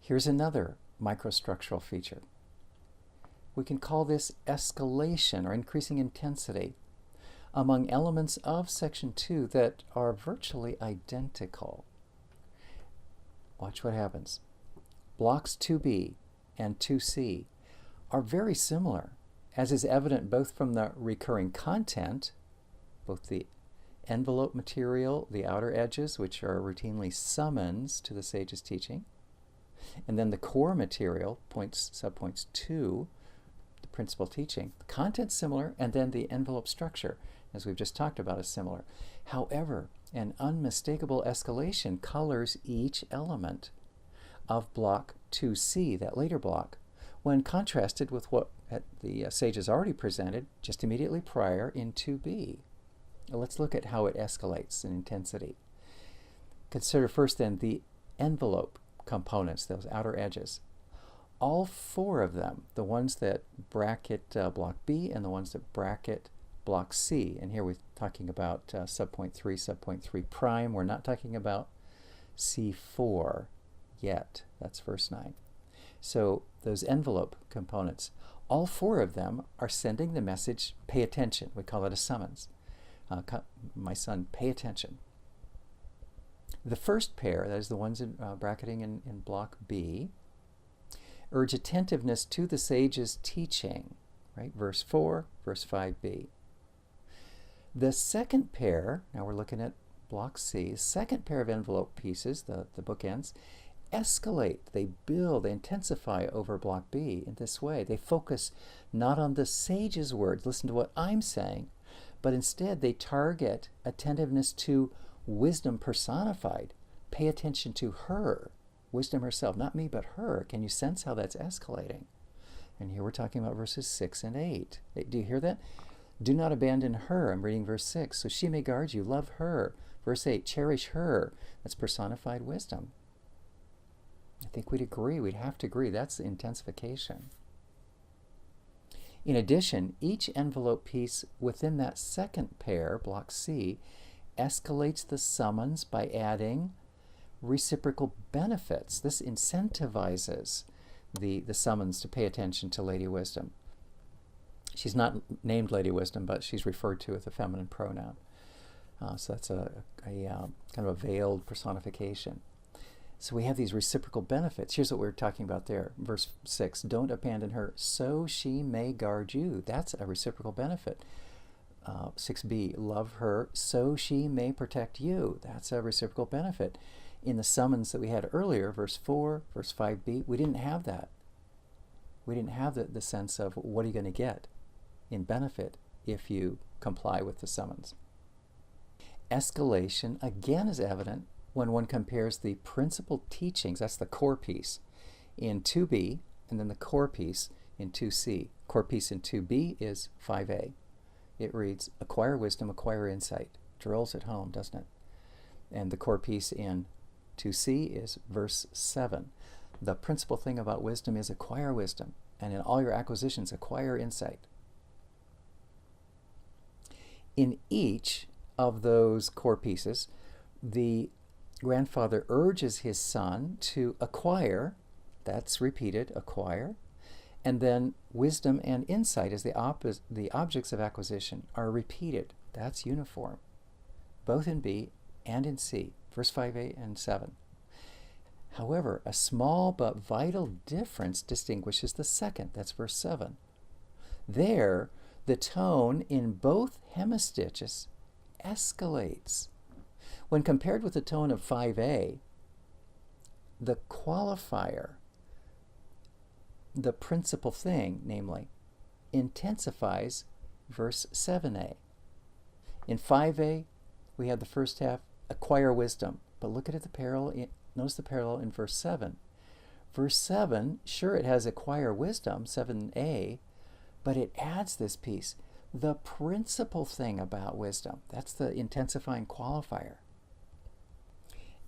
Here's another microstructural feature. We can call this escalation or increasing intensity among elements of section 2 that are virtually identical. Watch what happens. Blocks 2b and 2c are very similar, as is evident both from the recurring content, both the envelope material, the outer edges, which are routinely summons to the sage's teaching, and then the core material, points, subpoints 2, the principal teaching. The content's similar, and then the envelope structure, as we've just talked about, is similar. However, an unmistakable escalation colors each element of block 2c, that later block, when contrasted with what the sage has already presented just immediately prior in 2b. Let's look at how it escalates in intensity. Consider first then the envelope components, those outer edges. All four of them, the ones that bracket block B and the ones that bracket block C, and here we're talking about subpoint 3, subpoint 3 prime. We're not talking about C4 yet. That's verse 9. So those envelope components, all four of them are sending the message, pay attention. We call it a summons. My son, pay attention. The first pair, that is the ones in bracketing in block B, urge attentiveness to the sage's teaching, right? Verse 4, verse 5b. The second pair, now we're looking at block C, second pair of envelope pieces, the bookends, escalate, they build, they intensify over block B in this way. They focus not on the sage's words, listen to what I'm saying, but instead they target attentiveness to wisdom personified. Pay attention to her, wisdom herself, not me, but her. Can you sense how that's escalating? And here we're talking about verses 6 and 8. Do you hear that? Do not abandon her. I'm reading verse 6. So she may guard you. Love her. Verse 8. Cherish her. That's personified wisdom. I think we'd agree. We'd have to agree. That's intensification. In addition, each envelope piece within that second pair, block C, escalates the summons by adding reciprocal benefits. This incentivizes the summons to pay attention to Lady Wisdom. She's not named Lady Wisdom, but she's referred to with a feminine pronoun. So that's a kind of a veiled personification. So we have these reciprocal benefits. Here's what we were talking about there. Verse 6, don't abandon her so she may guard you. That's a reciprocal benefit. 6b, love her so she may protect you. That's a reciprocal benefit. In the summons that we had earlier, verse 4, verse 5b, we didn't have that. We didn't have the sense of what are you going to get in benefit if you comply with the summons. Escalation, again, is evident when one compares the principal teachings, that's the core piece, in 2b, and then the core piece in 2c. Core piece in 2b is 5a. It reads, acquire wisdom, acquire insight. Drills it home, doesn't it? And the core piece in 2c is verse 7. The principal thing about wisdom is acquire wisdom, and in all your acquisitions, acquire insight. In each of those core pieces, the grandfather urges his son to acquire, that's repeated, acquire, and then wisdom and insight as the objects of acquisition are repeated. That's uniform, both in B and in C, verse 5a and 7. However, a small but vital difference distinguishes the second, that's verse 7. There, the tone in both hemistiches escalates. When compared with the tone of 5a, the qualifier, the principal thing, namely, intensifies verse 7a. In 5a, we had the first half, acquire wisdom. But look at it, notice the parallel in verse 7. Verse 7, sure, it has acquire wisdom, 7a, but it adds this piece, the principal thing about wisdom. That's the intensifying qualifier.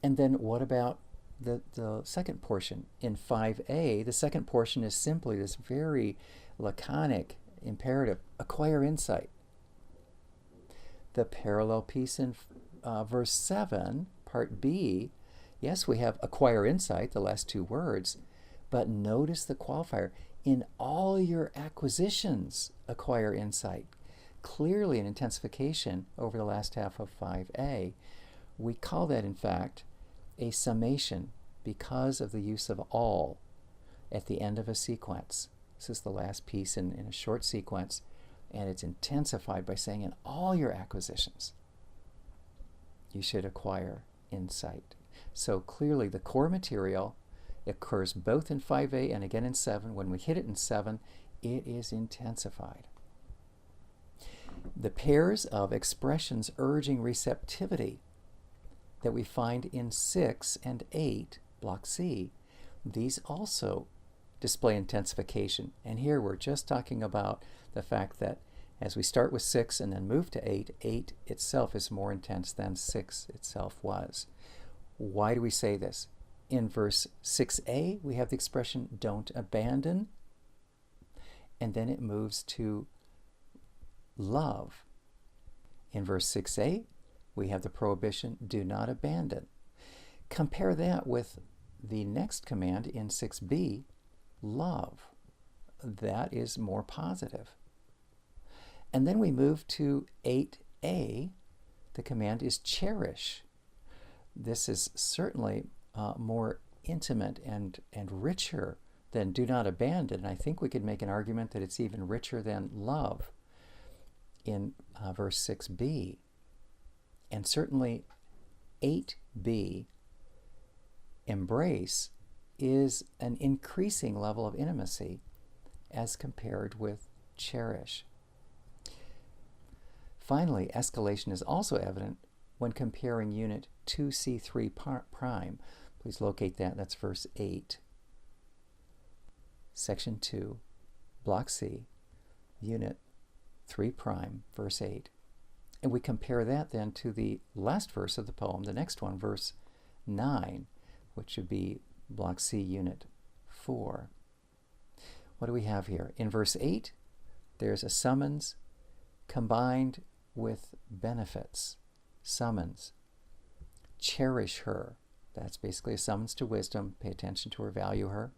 And then what about the second portion? In 5a, the second portion is simply this very laconic imperative, acquire insight. The parallel piece in verse 7, part B, Yes, we have acquire insight, the last two words, but notice the qualifier. In all your acquisitions, acquire insight. Clearly an intensification over the last half of 5a. We call that, in fact, a summation because of the use of all at the end of a sequence. This is the last piece in a short sequence, and it's intensified by saying in all your acquisitions, you should acquire insight. So clearly the core material occurs both in 5a and again in 7. When we hit it in 7, it is intensified. The pairs of expressions urging receptivity that we find in 6 and 8, block C, these also display intensification. And here we're just talking about the fact that as we start with 6 and then move to 8, 8 itself is more intense than 6 itself was. Why do we say this? In verse 6a, we have the expression, don't abandon, and then it moves to love. In verse 6a, we have the prohibition, do not abandon. Compare that with the next command in 6b, love. That is more positive. And then we move to 8a, the command is cherish. This is certainly more intimate and richer than do not abandon. I think we could make an argument that it's even richer than love in verse 6b. And certainly 8b, embrace, is an increasing level of intimacy as compared with cherish. Finally, escalation is also evident when comparing unit 2C3 prime. Please locate that. That's verse 8. Section 2, block C, unit 3 prime, verse 8. And we compare that then to the last verse of the poem, the next one, verse 9, which would be block C, unit 4. What do we have here? In verse 8, there's a summons combined with benefits. Summons. Cherish her. That's basically a summons to wisdom. Pay attention to her, value her.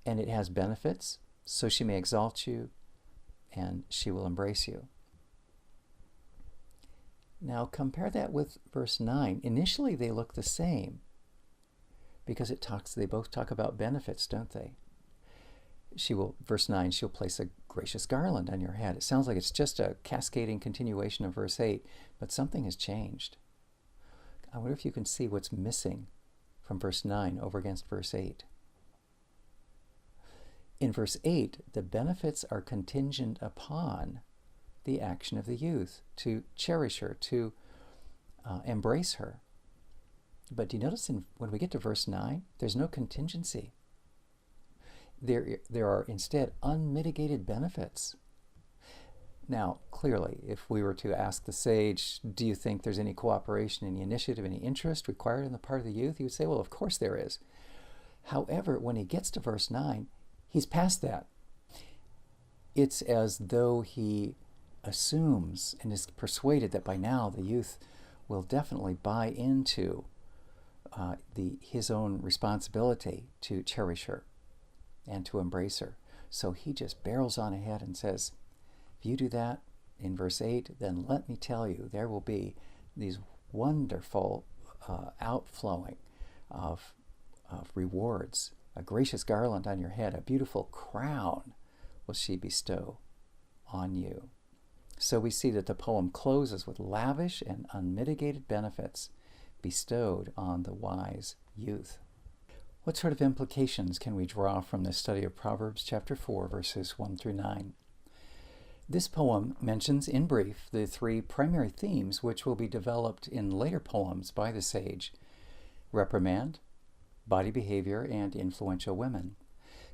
And it has benefits, so she may exalt you, and she will embrace you. Now compare that with verse 9. Initially they look the same because they both talk about benefits, don't they? Verse 9, she'll place a gracious garland on your head. It sounds like it's just a cascading continuation of verse 8, but something has changed. I wonder if you can see what's missing from verse 9 over against verse 8. In verse 8, the benefits are contingent upon the action of the youth, to cherish her, to embrace her. But do you notice when we get to verse 9, there's no contingency. There are instead unmitigated benefits. Now, clearly, if we were to ask the sage, do you think there's any cooperation, any initiative, any interest required on the part of the youth? He would say, well, of course there is. However, when he gets to verse 9, he's past that. It's as though he assumes and is persuaded that by now the youth will definitely buy into his own responsibility to cherish her and to embrace her. So he just barrels on ahead and says, if you do that in verse 8, then let me tell you, there will be these wonderful outflowing of rewards. A gracious garland on your head, a beautiful crown will she bestow on you. So we see that the poem closes with lavish and unmitigated benefits bestowed on the wise youth. What sort of implications can we draw from this study of Proverbs chapter 4, verses 1 through 9? This poem mentions in brief the three primary themes which will be developed in later poems by the sage: reprimand, body behavior, and influential women.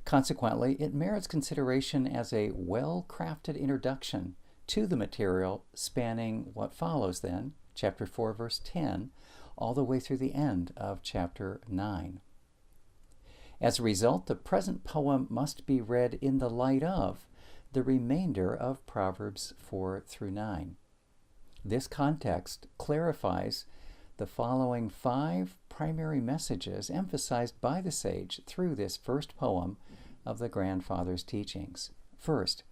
Consequently, it merits consideration as a well-crafted introduction to the material spanning what follows then, chapter 4, verse 10, all the way through the end of chapter 9. As a result, the present poem must be read in the light of the remainder of Proverbs 4 through 9. This context clarifies the following 5 primary messages emphasized by the sage through this first poem of the grandfather's teachings. First,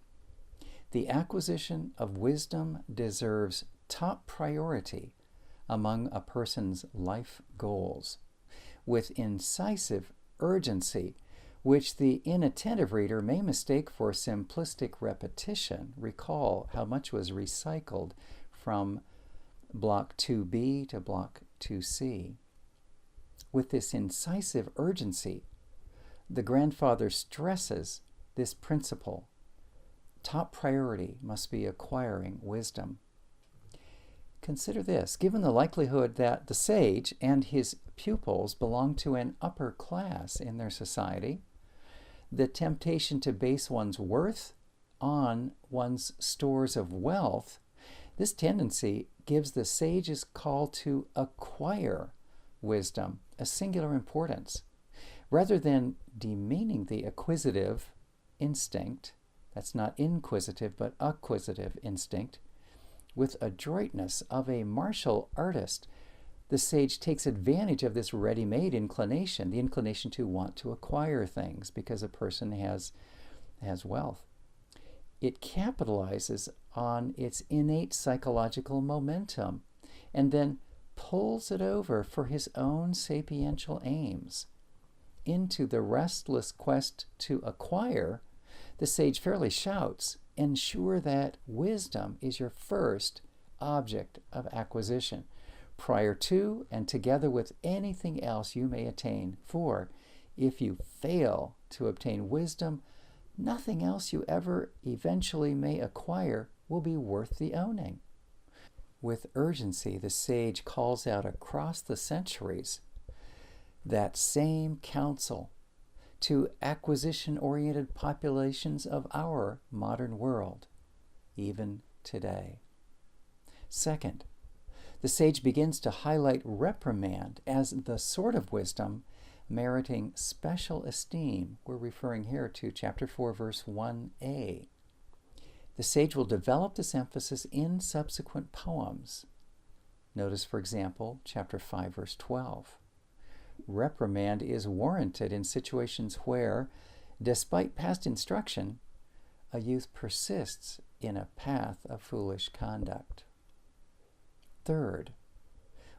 the acquisition of wisdom deserves top priority among a person's life goals, with incisive urgency, which the inattentive reader may mistake for simplistic repetition. Recall how much was recycled from Block 2B to Block 2C. With this incisive urgency, the grandfather stresses this principle. Top priority must be acquiring wisdom. Consider this: given the likelihood that the sage and his pupils belong to an upper class in their society, the temptation to base one's worth on one's stores of wealth, this tendency gives the sage's call to acquire wisdom a singular importance. Rather than demeaning the acquisitive instinct, that's not inquisitive but acquisitive instinct, with adroitness of a martial artist, the sage takes advantage of this ready-made inclination, the inclination to want to acquire things because a person has wealth. It capitalizes on its innate psychological momentum and then pulls it over for his own sapiential aims. Into the restless quest to acquire, the sage fairly shouts, "Ensure that wisdom is your first object of acquisition, prior to and together with anything else you may attain. For if you fail to obtain wisdom, nothing else you ever eventually may acquire will be worth the owning." With urgency, the sage calls out across the centuries that same counsel to acquisition-oriented populations of our modern world, even today. Second, the sage begins to highlight reprimand as the sort of wisdom meriting special esteem. We're referring here to chapter 4, verse 1a. The sage will develop this emphasis in subsequent poems. Notice, for example, chapter 5, verse 12. Reprimand is warranted in situations where, despite past instruction, a youth persists in a path of foolish conduct. Third,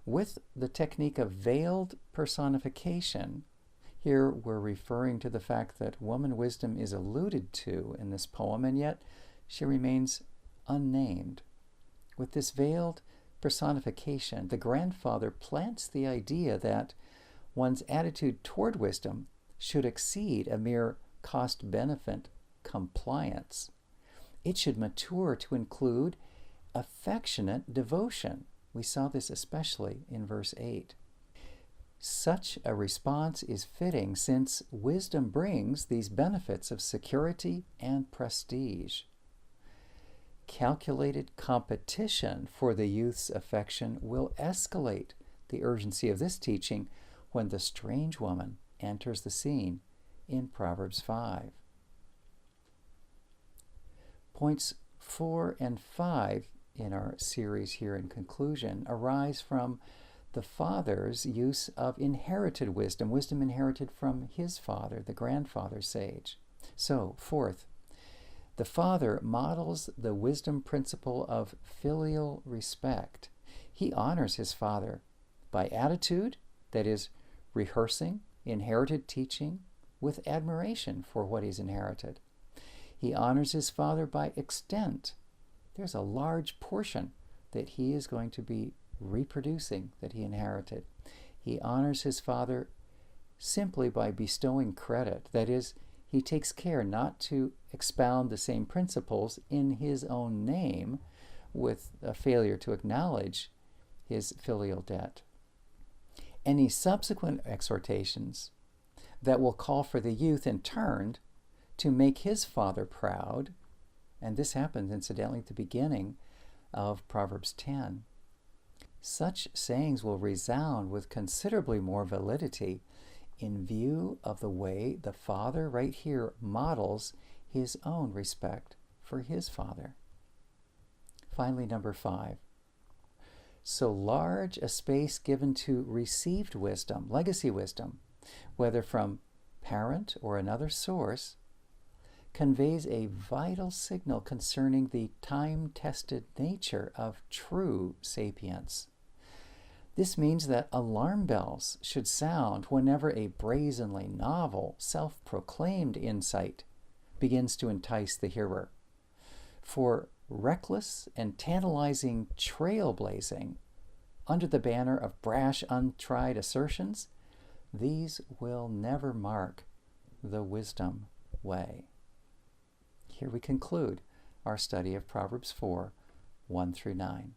with the technique of veiled personification, here we're referring to the fact that woman wisdom is alluded to in this poem, and yet she remains unnamed. With this veiled personification, the grandfather plants the idea that one's attitude toward wisdom should exceed a mere cost-benefit compliance. It should mature to include affectionate devotion. We saw this especially in verse 8. Such a response is fitting since wisdom brings these benefits of security and prestige. Calculated competition for the youth's affection will escalate the urgency of this teaching when the strange woman enters the scene in Proverbs 5. Points 4 and 5 in our series here in conclusion arise from the father's use of inherited wisdom, wisdom inherited from his father, the grandfather sage. So, fourth, the father models the wisdom principle of filial respect. He honors his father by attitude, that is, rehearsing inherited teaching with admiration for what he's inherited. He honors his father by extent. There's a large portion that he is going to be reproducing that he inherited. He honors his father simply by bestowing credit. That is, he takes care not to expound the same principles in his own name with a failure to acknowledge his filial debt. Any subsequent exhortations that will call for the youth in turn to make his father proud, and this happens incidentally at the beginning of Proverbs 10. Such sayings will resound with considerably more validity in view of the way the father right here models his own respect for his father. Finally, number 5. So large a space given to received wisdom, legacy wisdom, whether from parent or another source, conveys a vital signal concerning the time-tested nature of true sapience. This means that alarm bells should sound whenever a brazenly novel, self-proclaimed insight begins to entice the hearer. For reckless and tantalizing trailblazing under the banner of brash, untried assertions, these will never mark the wisdom way. Here we conclude our study of Proverbs 4, 1 through 9.